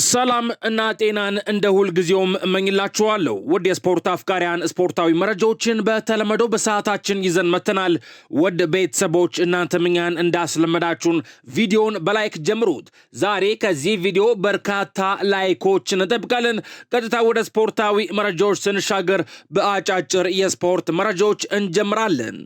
ሰላም እና ጤናን እንደ ሁል ጊዜውም እመኝላችኋለሁ። ውድ የስፖርት አፍቃሪያን ስፖርታዊ መረጃዎችን በተለመደው በሰዓታችን ይዘን መተናል። ውድ ቤተሰቦች እናንተም እኛን እንዳስለመዳችሁን ቪዲዮን በላይክ ጀምሩት። ዛሬ ከዚህ ቪዲዮ በርካታ ላይኮችን እንጠብቃለን። ቀጥታ ወደ ስፖርታዊ መረጃዎች ስንሻገር በአጫጭር የስፖርት መረጃዎች እንጀምራለን።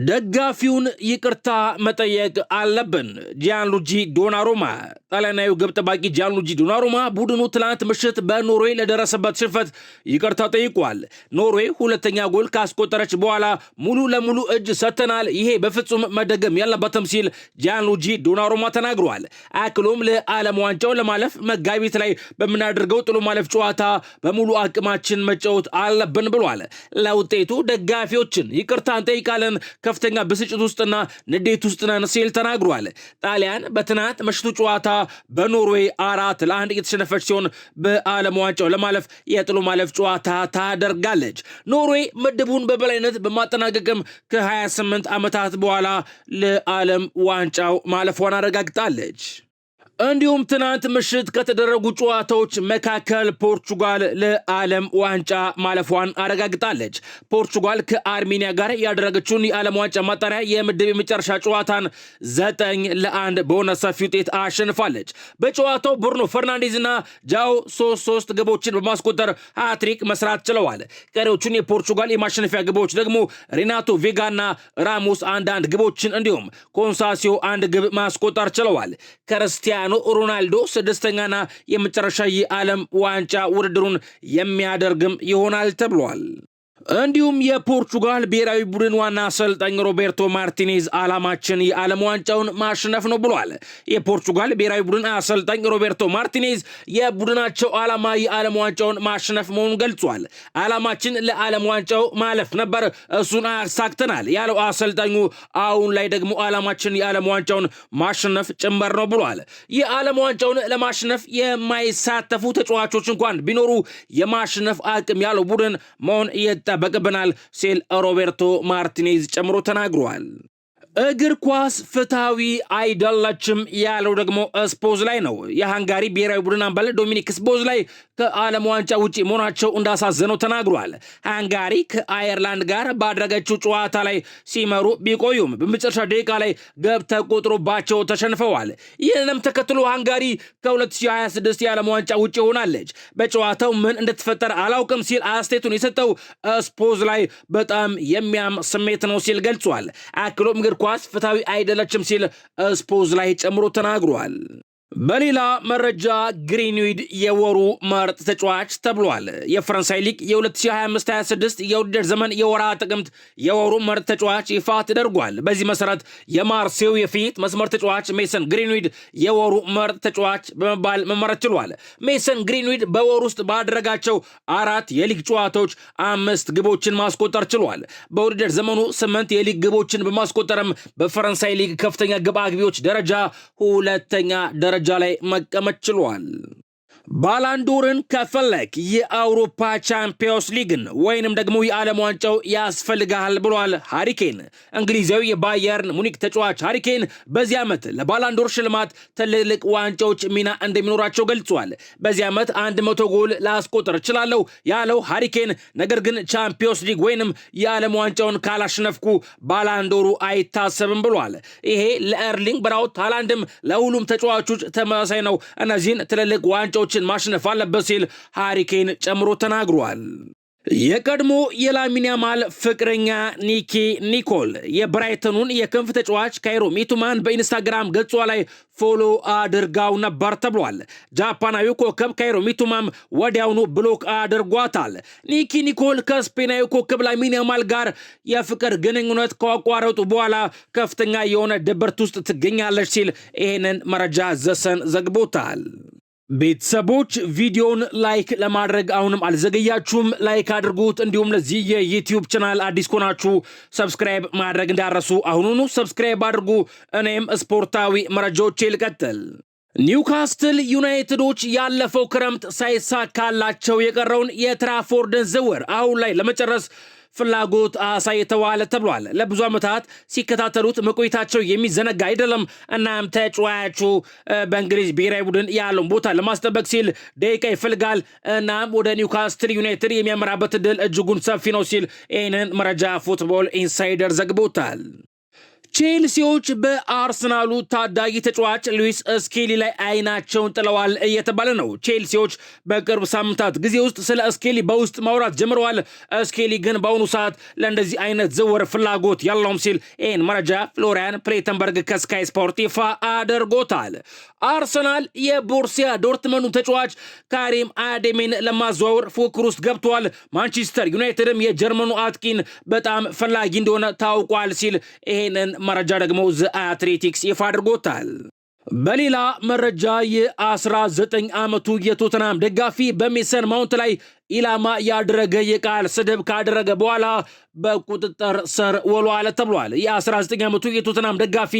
ደጋፊውን ይቅርታ መጠየቅ አለብን። ጂያንሉጂ ዶናሩማ ጣሊያናዊው ግብ ጠባቂ ጂያንሉጂ ዶናሩማ ቡድኑ ትላንት ምሽት በኖርዌይ ለደረሰበት ሽንፈት ይቅርታ ጠይቋል። ኖርዌይ ሁለተኛ ጎል ካስቆጠረች በኋላ ሙሉ ለሙሉ እጅ ሰጥተናል፣ ይሄ በፍጹም መደገም የለበትም ሲል ጂያንሉጂ ዶናሩማ ተናግሯል። አክሎም ለዓለም ዋንጫው ለማለፍ መጋቢት ላይ በምናደርገው ጥሎ ማለፍ ጨዋታ በሙሉ አቅማችን መጫወት አለብን ብሏል። ለውጤቱ ደጋፊዎችን ይቅርታ እንጠይቃለን፣ ከፍተኛ ብስጭት ውስጥና ንዴት ውስጥ ነን ሲል ተናግሯል። ጣሊያን በትናንት ምሽቱ ጨዋታ በኖርዌይ 4-1 የተሸነፈች ሲሆን በዓለም ዋንጫው ለማለፍ የጥሎ ማለፍ ጨዋታ ታደርጋለች። ኖርዌይ ምድቡን በበላይነት በማጠናቀቅም ከ28 ዓመታት በኋላ ለዓለም ዋንጫው ማለፏን አረጋግጣለች። እንዲሁም ትናንት ምሽት ከተደረጉ ጨዋታዎች መካከል ፖርቹጋል ለዓለም ዋንጫ ማለፏን አረጋግጣለች። ፖርቹጋል ከአርሜኒያ ጋር ያደረገችውን የዓለም ዋንጫ ማጣሪያ የምድብ የመጨረሻ ጨዋታን 9-1 በሆነ ሰፊ ውጤት አሸንፋለች። በጨዋታው ብሩኖ ፈርናንዴዝና ጃኦ 3 ግቦችን በማስቆጠር ሃትሪክ መስራት ችለዋል። ቀሪዎቹን የፖርቹጋል የማሸነፊያ ግቦች ደግሞ ሬናቶ ቬጋና ራሞስ 1 ግቦችን እንዲሁም ኮንሳሲዮ 1 ግብ ማስቆጠር ችለዋል። ክርስቲያኖ ሮናልዶ 6ኛና የመጨረሻ የዓለም ዋንጫ ውድድሩን የሚያደርግም ይሆናል ተብሏል። እንዲሁም የፖርቹጋል ብሔራዊ ቡድን ዋና አሰልጣኝ ሮቤርቶ ማርቲኔዝ ዓላማችን የዓለም ዋንጫውን ማሸነፍ ነው ብሏል። የፖርቹጋል ብሔራዊ ቡድን አሰልጣኝ ሮቤርቶ ማርቲኔዝ የቡድናቸው ዓላማ የዓለም ዋንጫውን ማሸነፍ መሆኑን ገልጿል። ዓላማችን ለዓለም ዋንጫው ማለፍ ነበር፣ እሱን አሳክተናል ያለው አሰልጣኙ አሁን ላይ ደግሞ ዓላማችን የዓለም ዋንጫውን ማሸነፍ ጭምር ነው ብሏል። የዓለም ዋንጫውን ለማሸነፍ የማይሳተፉ ተጫዋቾች እንኳን ቢኖሩ የማሸነፍ አቅም ያለው ቡድን መሆን በቅብናል ሲል ሮቤርቶ ማርቲኔዝ ጨምሮ ተናግሯል። እግር ኳስ ፍትሃዊ አይደለችም ያለው ደግሞ ስፖዝ ላይ ነው። የሃንጋሪ ብሔራዊ ቡድን አምበል ዶሚኒክ ስፖዝ ላይ ከዓለም ዋንጫ ውጪ መሆናቸው እንዳሳዘነው ተናግሯል። ሃንጋሪ ከአየርላንድ ጋር ባደረገችው ጨዋታ ላይ ሲመሩ ቢቆዩም በመጨረሻ ደቂቃ ላይ ግብ ተቆጥሮባቸው ተሸንፈዋል። ይህንም ተከትሎ ሃንጋሪ ከ2026 የዓለም ዋንጫ ውጪ ሆናለች። በጨዋታው ምን እንደተፈጠረ አላውቅም ሲል አስተያየቱን የሰጠው ስፖዝ ላይ በጣም የሚያም ስሜት ነው ሲል ገልጿል። አክሎም እግር ኳስ ፍትሃዊ አይደለችም ሲል ስፖዝ ላይ ጨምሮ ተናግሯል። በሌላ መረጃ ግሪንዊድ የወሩ ምርጥ ተጫዋች ተብሏል። የፈረንሳይ ሊግ የ2025-26 የውድድር ዘመን የወርሃ ጥቅምት የወሩ ምርጥ ተጫዋች ይፋ ተደርጓል። በዚህ መሰረት የማርሴው የፊት መስመር ተጫዋች ሜሰን ግሪንዊድ የወሩ ምርጥ ተጫዋች በመባል መመረጥ ችሏል። ሜሰን ግሪንዊድ በወሩ ውስጥ ባደረጋቸው 4 የሊግ ጨዋታዎች 5 ግቦችን ማስቆጠር ችሏል። በውድድር ዘመኑ 8 የሊግ ግቦችን በማስቆጠርም በፈረንሳይ ሊግ ከፍተኛ ግብ አግቢዎች ደረጃ ሁለተኛ ደረጃ ላይ መቀመጥ ችሏል። ባላንዶርን ከፈለክ የአውሮፓ ቻምፒዮንስ ሊግን ወይንም ደግሞ የዓለም ዋንጫው ያስፈልጋል ብሏል ሃሪኬን። እንግሊዛዊ የባየርን ሙኒክ ተጫዋች ሃሪኬን በዚህ ዓመት ለባላንዶር ሽልማት ትልልቅ ዋንጫዎች ሚና እንደሚኖራቸው ገልጿል። በዚህ ዓመት 100 ጎል ላስቆጥር እችላለሁ ያለው ሃሪኬን፣ ነገር ግን ቻምፒዮንስ ሊግ ወይንም የዓለም ዋንጫውን ካላሸነፍኩ ባላንዶሩ አይታሰብም ብሏል። ይሄ ለኤርሊንግ ብራውት ሃላንድም ለሁሉም ተጫዋቾች ተመሳሳይ ነው። እነዚህን ትልልቅ ዋንጫዎች ማሸነፍ አለበት ሲል ሃሪኬን ጨምሮ ተናግሯል። የቀድሞ የላሚን ያማል ፍቅረኛ ኒኪ ኒኮል የብራይተኑን የክንፍ ተጫዋች ካይሮ ሚቱማን በኢንስታግራም ገጿ ላይ ፎሎ አድርጋው ነበር ተብሏል። ጃፓናዊ ኮከብ ካይሮ ሚቱማም ወዲያውኑ ብሎክ አድርጓታል። ኒኪ ኒኮል ከስፔናዊ ኮከብ ላሚን ያማል ጋር የፍቅር ግንኙነት ካቋረጡ በኋላ ከፍተኛ የሆነ ድብርት ውስጥ ትገኛለች ሲል ይህንን መረጃ ዘሰን ዘግቦታል። ቤተሰቦች ቪዲዮን ላይክ ለማድረግ አሁንም አልዘገያችሁም፣ ላይክ አድርጉት። እንዲሁም ለዚህ የዩቲዩብ ቻናል አዲስ ከሆናችሁ ሰብስክራይብ ማድረግ እንዳረሱ አሁኑኑ ሰብስክራይብ አድርጉ። እኔም ስፖርታዊ መረጃዎች ልቀጥል። ኒውካስትል ዩናይትዶች ያለፈው ክረምት ሳይሳካላቸው የቀረውን የትራፎርድን ዝውውር አሁን ላይ ለመጨረስ ፍላጎት አሳይተዋል ተብሏል። ለብዙ ዓመታት ሲከታተሉት መቆየታቸው የሚዘነጋ አይደለም። እናም ተጫዋቹ በእንግሊዝ ብሔራዊ ቡድን ያለውን ቦታ ለማስጠበቅ ሲል ደቂቃ ይፈልጋል። እናም ወደ ኒውካስትል ዩናይትድ የሚያመራበት ዕድል እጅጉን ሰፊ ነው ሲል ይህንን መረጃ ፉትቦል ኢንሳይደር ዘግቦታል። ቼልሲዎች በአርሰናሉ ታዳጊ ተጫዋች ሉዊስ ስኬሊ ላይ አይናቸውን ጥለዋል እየተባለ ነው። ቼልሲዎች በቅርብ ሳምንታት ጊዜ ውስጥ ስለ ስኬሊ በውስጥ ማውራት ጀምረዋል። ስኬሊ ግን በአሁኑ ሰዓት ለእንደዚህ አይነት ዝውውር ፍላጎት ያለውም ሲል ይህን መረጃ ፍሎሪያን ፕሌተንበርግ ከስካይ ስፖርት ይፋ አድርጎታል። አርሰናል የቦርሲያ ዶርትመንዱ ተጫዋች ካሪም አዴሜን ለማዘዋወር ፉክክር ውስጥ ገብተዋል። ማንቸስተር ዩናይትድም የጀርመኑ አጥቂን በጣም ፈላጊ እንደሆነ ታውቋል ሲል ይህንን መረጃ ደግሞ ዘ አትሌቲክስ ይፋ አድርጎታል። በሌላ መረጃ የ19 ዓመቱ የቶተናም ደጋፊ በሜሰን ማውንት ላይ ኢላማ ያደረገ የቃል ስድብ ካደረገ በኋላ በቁጥጥር ስር ውሏል ተብሏል። የ19 ዓመቱ የቶተናም ደጋፊ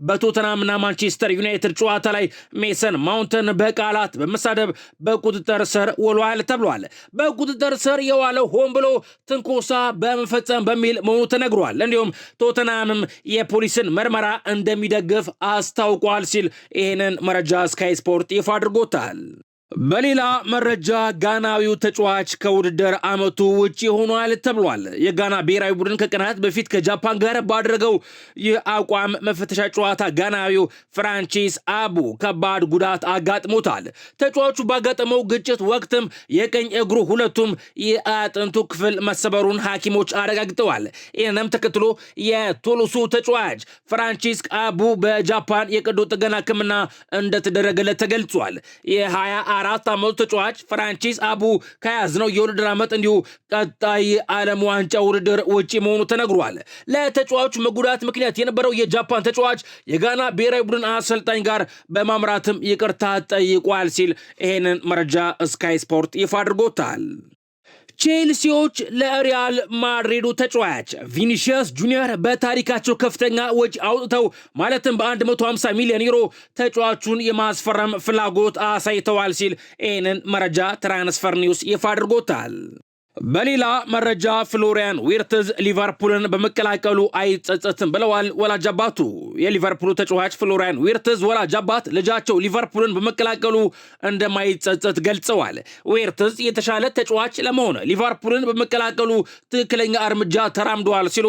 በቶተናምና ማንቸስተር ዩናይትድ ጨዋታ ላይ ሜሰን ማውንትን በቃላት በመሳደብ በቁጥጥር ስር ውሏል ተብሏል። በቁጥጥር ስር የዋለው ሆን ብሎ ትንኮሳ በመፈጸም በሚል መሆኑ ተነግሯል። እንዲሁም ቶተናምም የፖሊስን ምርመራ እንደሚደግፍ አስታውቋል ሲል ይህንን መረጃ ስካይ ስፖርት ይፋ አድርጎታል። በሌላ መረጃ ጋናዊው ተጫዋች ከውድድር ዓመቱ ውጪ ሆኗል ተብሏል። የጋና ብሔራዊ ቡድን ከቀናት በፊት ከጃፓን ጋር ባደረገው የአቋም መፈተሻ ጨዋታ ጋናዊው ፍራንቺስ አቡ ከባድ ጉዳት አጋጥሞታል። ተጫዋቹ ባጋጠመው ግጭት ወቅትም የቀኝ እግሩ ሁለቱም የአጥንቱ ክፍል መሰበሩን ሐኪሞች አረጋግጠዋል። ይህንም ተከትሎ የቶሎሱ ተጫዋች ፍራንቺስ አቡ በጃፓን የቀዶ ጥገና ሕክምና እንደተደረገለት ተገልጿል። የ24 ዓመቱ ተጫዋች ፍራንቺስ አቡ ከያዝነው የውድድር ዓመት እንዲሁ ቀጣይ ዓለም ዋንጫ ውድድር ውጪ መሆኑ ተነግሯል። ለተጫዋቹ መጉዳት ምክንያት የነበረው የጃፓን ተጫዋች የጋና ብሔራዊ ቡድን አሰልጣኝ ጋር በማምራትም ይቅርታ ጠይቋል ሲል ይህንን መረጃ ስካይ ስፖርት ይፋ አድርጎታል። ቼልሲዎች ለሪያል ማድሪዱ ተጫዋች ቪኒሺየስ ጁኒየር በታሪካቸው ከፍተኛ ወጪ አውጥተው ማለትም በ150 ሚሊዮን ዩሮ ተጫዋቹን የማስፈረም ፍላጎት አሳይተዋል ሲል ይህንን መረጃ ትራንስፈር ኒውስ ይፋ አድርጎታል። በሌላ መረጃ ፍሎሪያን ዊርትዝ ሊቨርፑልን በመቀላቀሉ አይጸጸትም ብለዋል ወላጅ አባቱ። የሊቨርፑሉ ተጫዋች ፍሎሪያን ዊርትዝ ወላጅ አባት ልጃቸው ሊቨርፑልን በመቀላቀሉ እንደማይጸጸት ገልጸዋል። ዊርትዝ የተሻለ ተጫዋች ለመሆን ሊቨርፑልን በመቀላቀሉ ትክክለኛ እርምጃ ተራምደዋል ሲሉ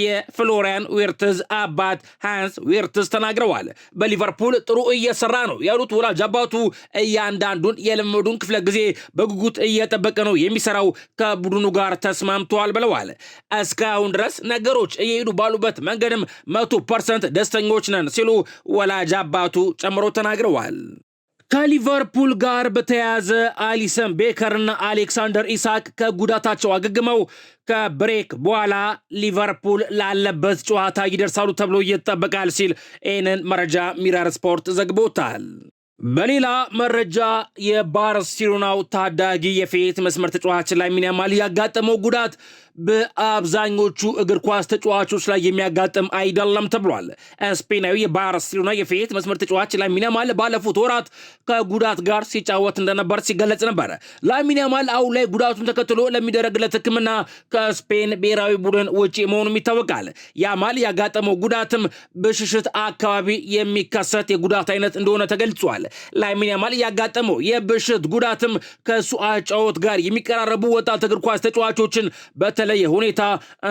የፍሎሪያን ዊርትዝ አባት ሃንስ ዊርትዝ ተናግረዋል። በሊቨርፑል ጥሩ እየሰራ ነው ያሉት ወላጅ አባቱ እያንዳንዱን የልምዱን ክፍለ ጊዜ በጉጉት እየጠበቀ ነው የሚሰራው ከቡድኑ ጋር ተስማምተዋል ብለዋል። እስካሁን ድረስ ነገሮች እየሄዱ ባሉበት መንገድም 100% ደስተኞች ነን ሲሉ ወላጅ አባቱ ጨምሮ ተናግረዋል። ከሊቨርፑል ጋር በተያያዘ አሊሰን ቤከርና አሌክሳንደር ኢሳክ ከጉዳታቸው አገግመው ከብሬክ በኋላ ሊቨርፑል ላለበት ጨዋታ ይደርሳሉ ተብሎ ይጠበቃል ሲል ይህንን መረጃ ሚረር ስፖርት ዘግቦታል። በሌላ መረጃ የባርሴሎናው ታዳጊ የፊት መስመር ተጫዋች ላሚን ያማል ያጋጠመው ጉዳት በአብዛኞቹ እግር ኳስ ተጫዋቾች ላይ የሚያጋጥም አይደለም ተብሏል። ስፔናዊ የባርሴሎና የፊት መስመር ተጫዋች ላሚን ያማል ባለፉት ወራት ከጉዳት ጋር ሲጫወት እንደነበር ሲገለጽ ነበር። ላሚን ያማል አሁን ላይ ጉዳቱን ተከትሎ ለሚደረግለት ሕክምና ከስፔን ብሔራዊ ቡድን ውጪ መሆኑም ይታወቃል። ያማል ያጋጠመው ጉዳትም በሽሽት አካባቢ የሚከሰት የጉዳት አይነት እንደሆነ ተገልጿል። ላሚን ያማል ያጋጠመው የብሽት ጉዳትም ከሱ አጫወት ጋር የሚቀራረቡ ወጣት እግር ኳስ ተጫዋቾችን በተለየ ሁኔታ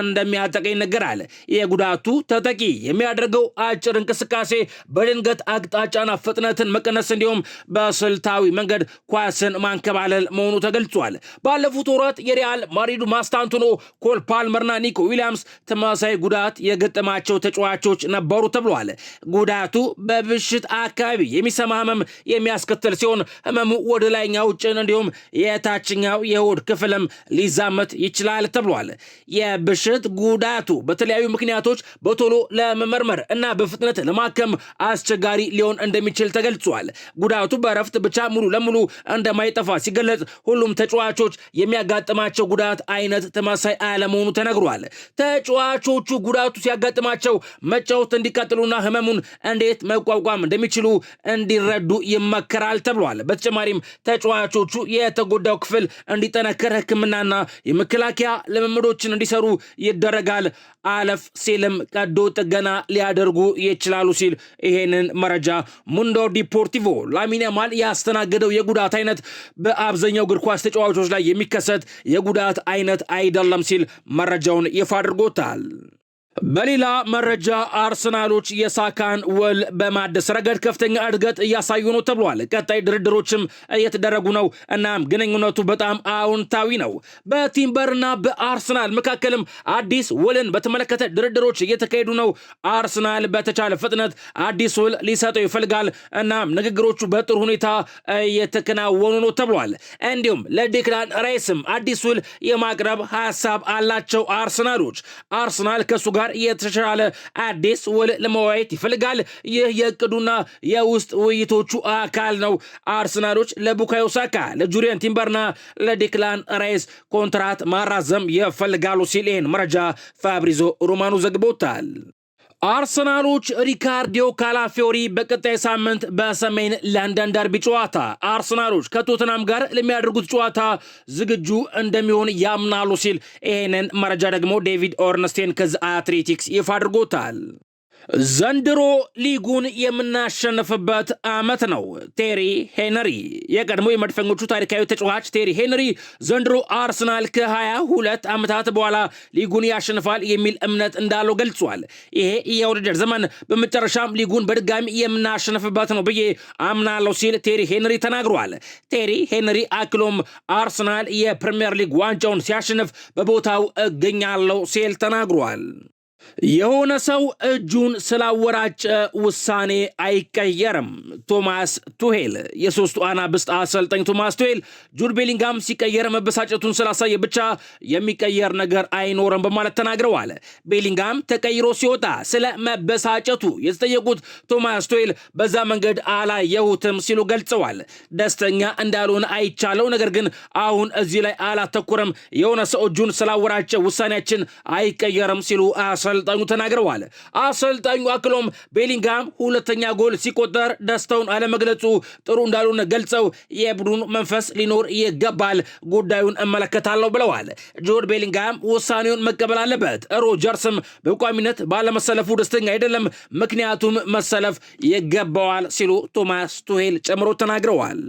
እንደሚያጠቃ ይነገራል። የጉዳቱ ተጠቂ የሚያደርገው አጭር እንቅስቃሴ፣ በድንገት አቅጣጫና ፍጥነትን መቀነስ እንዲሁም በስልታዊ መንገድ ኳስን ማንከባለል መሆኑ ተገልጿል። ባለፉት ወራት የሪያል ማድሪዱ ማስታንቱኖ፣ ኮል ፓልመርና ኒኮ ዊሊያምስ ተመሳሳይ ጉዳት የገጠማቸው ተጫዋቾች ነበሩ ተብሏል። ጉዳቱ በብሽት አካባቢ የሚሰማ ህመም የሚያስከትል ሲሆን ህመሙ ወደ ላይኛው ጭን እንዲሁም የታችኛው የሆድ ክፍልም ሊዛመት ይችላል ተብሏል። የብሽት ጉዳቱ በተለያዩ ምክንያቶች በቶሎ ለመመርመር እና በፍጥነት ለማከም አስቸጋሪ ሊሆን እንደሚችል ተገልጿል። ጉዳቱ በእረፍት ብቻ ሙሉ ለሙሉ እንደማይጠፋ ሲገለጽ ሁሉም ተጫዋቾች የሚያጋጥማቸው ጉዳት አይነት ተመሳሳይ አለመሆኑ ተነግሯል። ተጫዋቾቹ ጉዳቱ ሲያጋጥማቸው መጫወት እንዲቀጥሉና ህመሙን እንዴት መቋቋም እንደሚችሉ እንዲረዱ ይመከራል ተብሏል። በተጨማሪም ተጫዋቾቹ የተጎዳው ክፍል እንዲጠነከር ህክምናና የመከላከያ ለመመ ልምምዶችን እንዲሰሩ ይደረጋል። አለፍ ሲልም ቀዶ ጥገና ሊያደርጉ ይችላሉ ሲል ይሄንን መረጃ ሙንዶ ዲፖርቲቮ ላሚን ያማል ያስተናገደው የጉዳት አይነት በአብዛኛው እግር ኳስ ተጫዋቾች ላይ የሚከሰት የጉዳት አይነት አይደለም ሲል መረጃውን ይፋ አድርጎታል። በሌላ መረጃ አርሰናሎች የሳካን ውል በማደስ ረገድ ከፍተኛ እድገት እያሳዩ ነው ተብሏል። ቀጣይ ድርድሮችም እየተደረጉ ነው። እናም ግንኙነቱ በጣም አዎንታዊ ነው። በቲምበርና በአርሰናል መካከልም አዲስ ውልን በተመለከተ ድርድሮች እየተካሄዱ ነው። አርሰናል በተቻለ ፍጥነት አዲስ ውል ሊሰጠው ይፈልጋል። እናም ንግግሮቹ በጥሩ ሁኔታ እየተከናወኑ ነው ተብሏል። እንዲሁም ለዴክላን ራይስም አዲስ ውል የማቅረብ ሀሳብ አላቸው አርሰናሎች። አርሰናል ከሱ ጋር የተሻለ አዲስ ውል ለመወያየት ይፈልጋል። ይህ የእቅዱና የውስጥ ውይይቶቹ አካል ነው። አርሰናሎች ለቡካዮ ሳካ፣ ለጁሪየን ቲምበርና ለዴክላን ራይስ ኮንትራት ማራዘም ይፈልጋሉ ሲል ይህን መረጃ ፋብሪዞ ሮማኖ ዘግቦታል። አርሰናሎች ሪካርዲዮ ካላፊዮሪ በቀጣይ ሳምንት በሰሜን ለንደን ደርቢ ጨዋታ አርሰናሎች ከቶተናም ጋር ለሚያደርጉት ጨዋታ ዝግጁ እንደሚሆን ያምናሉ ሲል ይህንን መረጃ ደግሞ ዴቪድ ኦርንስቴን ከዚ አትሌቲክስ ይፋ አድርጎታል። ዘንድሮ ሊጉን የምናሸንፍበት ዓመት ነው። ቴሪ ሄነሪ የቀድሞ የመድፈኞቹ ታሪካዊ ተጫዋች ቴሪ ሄነሪ ዘንድሮ አርሰናል ከ22 ዓመታት በኋላ ሊጉን ያሸንፋል የሚል እምነት እንዳለው ገልጿል። ይሄ የውድድር ዘመን በመጨረሻም ሊጉን በድጋሚ የምናሸንፍበት ነው ብዬ አምናለሁ ሲል ቴሪ ሄነሪ ተናግሯል። ቴሪ ሄነሪ አክሎም አርሰናል የፕሪሚየር ሊግ ዋንጫውን ሲያሸንፍ በቦታው እገኛለሁ ሲል ተናግሯል። የሆነ ሰው እጁን ስላወራጨ ውሳኔ አይቀየርም። ቶማስ ቱሄል የሶስቱ አናብስት አሰልጣኝ ቶማስ ቱሄል ጁድ ቤሊንጋም ሲቀየር መበሳጨቱን ስላሳየ ብቻ የሚቀየር ነገር አይኖርም በማለት ተናግረዋል። ቤሊንጋም ተቀይሮ ሲወጣ ስለ መበሳጨቱ የተጠየቁት ቶማስ ቱሄል በዛ መንገድ አላየሁትም ሲሉ ገልጸዋል። ደስተኛ እንዳልሆነ አይቻለው፣ ነገር ግን አሁን እዚህ ላይ አላተኩረም። የሆነ ሰው እጁን ስላወራጨ ውሳኔያችን አይቀየርም ሲሉ አሰልጣኙ ተናግረዋል። አሰልጣኙ አክሎም ቤሊንጋም ሁለተኛ ጎል ሲቆጠር ደስታውን አለመግለጹ ጥሩ እንዳልሆነ ገልጸው የቡድኑ መንፈስ ሊኖር ይገባል፣ ጉዳዩን እመለከታለሁ ብለዋል። ጁድ ቤሊንጋም ውሳኔውን መቀበል አለበት። ሮጀርስም በቋሚነት ባለመሰለፉ ደስተኛ አይደለም፣ ምክንያቱም መሰለፍ ይገባዋል ሲሉ ቶማስ ቱሄል ጨምሮ ተናግረዋል።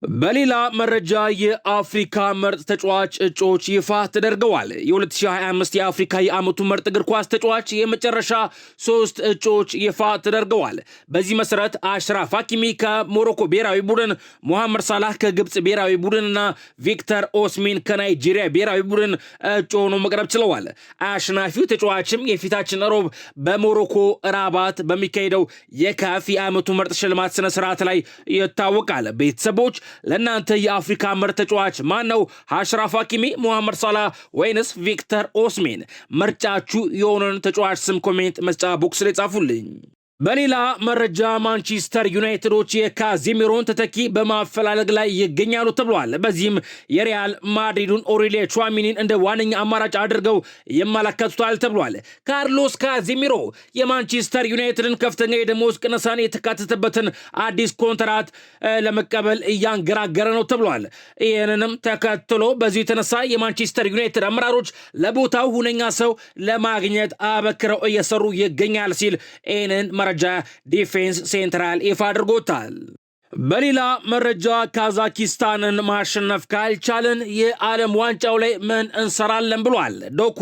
በሌላ መረጃ የአፍሪካ ምርጥ ተጫዋች እጩዎች ይፋ ተደርገዋል። የ2025 የአፍሪካ የዓመቱ ምርጥ እግር ኳስ ተጫዋች የመጨረሻ 3 እጩዎች ይፋ ተደርገዋል። በዚህ መሰረት አሽራፍ ሀኪሚ ከሞሮኮ ብሔራዊ ቡድን፣ ሙሐመድ ሳላህ ከግብፅ ብሔራዊ ቡድንና ቪክተር ኦስሜን ከናይጄሪያ ብሔራዊ ቡድን እጩ ሆነው መቅረብ ችለዋል። አሸናፊው ተጫዋችም የፊታችን ሮብ በሞሮኮ ራባት በሚካሄደው የካፍ የዓመቱ ምርጥ ሽልማት ስነ ስርዓት ላይ ይታወቃል። ቤተሰቦች ለእናንተ የአፍሪካ ምርጥ ተጫዋች ማን ነው? አሽራፍ ሀኪሚ፣ ሙሐመድ ሳላህ ወይንስ ቪክተር ኦስሜን? ምርጫችሁ የሆነን ተጫዋች ስም ኮሜንት መስጫ ቦክስ ላይ ጻፉልኝ። በሌላ መረጃ ማንቸስተር ዩናይትዶች የካዜሚሮን ተተኪ በማፈላለግ ላይ ይገኛሉ ተብሏል። በዚህም የሪያል ማድሪዱን ኦሬሊዮ ቹዋሚኒን እንደ ዋነኛ አማራጭ አድርገው ይመለከቱታል ተብሏል። ካርሎስ ካዜሚሮ የማንቸስተር ዩናይትድን ከፍተኛ የደሞዝ ቅነሳን የተካተተበትን አዲስ ኮንትራት ለመቀበል እያንገራገረ ነው ተብሏል። ይህንንም ተከትሎ በዚህ የተነሳ የማንቸስተር ዩናይትድ አመራሮች ለቦታው ሁነኛ ሰው ለማግኘት አበክረው እየሰሩ ይገኛል ሲል ይህንን መረጃ ዲፌንስ ሴንትራል ይፋ አድርጎታል። በሌላ መረጃ ካዛኪስታንን ማሸነፍ ካልቻለን የዓለም ዋንጫው ላይ ምን እንሰራለን ብሏል ዶኩ።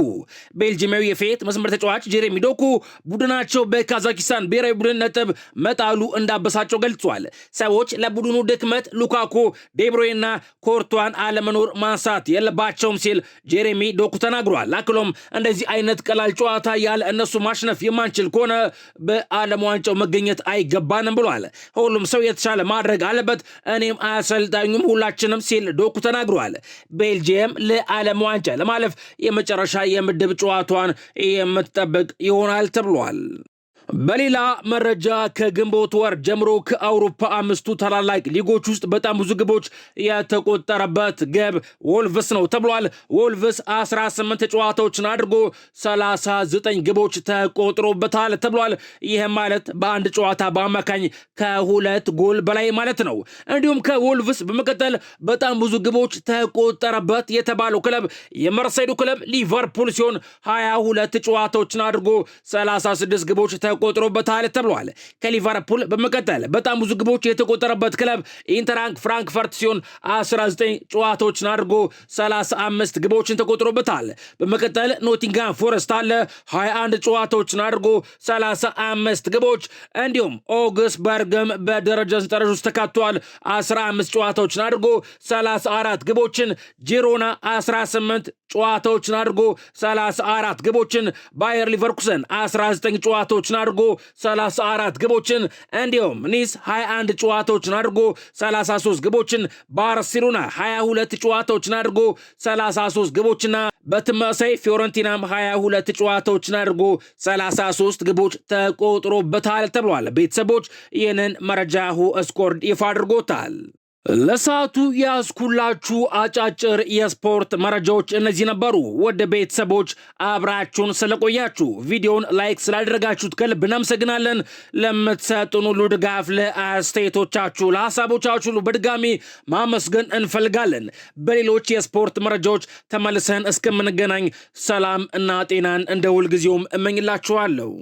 ቤልጂማዊ የፊት መስመር ተጫዋች ጄሬሚ ዶኩ ቡድናቸው በካዛኪስታን ብሔራዊ ቡድን ነጥብ መጣሉ እንዳበሳቸው ገልጿል። ሰዎች ለቡድኑ ድክመት ሉካኮ፣ ዴብሮይና ኮርቷን አለመኖር ማንሳት የለባቸውም ሲል ጄሬሚ ዶኩ ተናግሯል። አክሎም እንደዚህ አይነት ቀላል ጨዋታ ያለ እነሱ ማሸነፍ የማንችል ከሆነ በዓለም ዋንጫው መገኘት አይገባንም ብሏል። ሁሉም ሰው የተሻለ ማድረግ አለበት፣ እኔም አሰልጣኙም ሁላችንም ሲል ዶኩ ተናግሯል። ቤልጂየም ለዓለም ዋንጫ ለማለፍ የመጨረሻ የምድብ ጨዋታዋን የምትጠብቅ ይሆናል ተብሏል። በሌላ መረጃ ከግንቦት ወር ጀምሮ ከአውሮፓ አምስቱ ታላላቅ ሊጎች ውስጥ በጣም ብዙ ግቦች የተቆጠረበት ግብ ወልቭስ ነው ተብሏል። ወልቭስ 18 ጨዋታዎችን አድርጎ 39 ግቦች ተቆጥሮበታል ተብሏል። ይህም ማለት በአንድ ጨዋታ በአማካኝ ከሁለት ጎል በላይ ማለት ነው። እንዲሁም ከወልቭስ በመቀጠል በጣም ብዙ ግቦች ተቆጠረበት የተባለው ክለብ የመርሴይዱ ክለብ ሊቨርፑል ሲሆን 22 ጨዋታዎችን አድርጎ 36 ግቦች ተቆጥሮበታል ተብሏል። ከሊቨርፑል በመቀጠል በጣም ብዙ ግቦች የተቆጠረበት ክለብ ኢንተራንክ ፍራንክፈርት ሲሆን 19 ጨዋታዎችን አድርጎ 35 ግቦችን ተቆጥሮበታል። በመቀጠል ኖቲንጋም ፎረስት አለ 21 ጨዋታዎችን አድርጎ 35 ግቦች። እንዲሁም ኦግስበርግም በደረጃ ሰንጠረዥ ውስጥ ተካቷል 15 ጨዋታዎችን አድርጎ 34 ግቦችን። ጂሮና 18 ጨዋታዎችን አድርጎ 34 ግቦችን። ባየር ሊቨርኩሰን 19 ጨዋታዎችን አድርጎ 34 ግቦችን። እንዲሁም ኒስ 21 ጨዋታዎችን አድርጎ 33 ግቦችን። ባርሴሎና 22 ጨዋታዎችን አድርጎ 33 ግቦችና በተመሳሳይ ፊዮረንቲናም 22 ጨዋታዎችን አድርጎ 33 ግቦች ተቆጥሮበታል ተብሏል። ቤተሰቦች ይህንን መረጃ ስኮርድ ይፋ አድርጎታል። ለሰዓቱ ያስኩላችሁ አጫጭር የስፖርት መረጃዎች እነዚህ ነበሩ። ወደ ቤተሰቦች አብራችሁን ስለቆያችሁ ቪዲዮን ላይክ ስላደረጋችሁት ከልብ እናመሰግናለን። ለምትሰጡን ሁሉ ድጋፍ፣ ለአስተያየቶቻችሁ፣ ለሐሳቦቻችሁ ሁሉ በድጋሚ ማመስገን እንፈልጋለን። በሌሎች የስፖርት መረጃዎች ተመልሰን እስከምንገናኝ ሰላም እና ጤናን እንደ ሁልጊዜውም እመኝላችኋለሁ።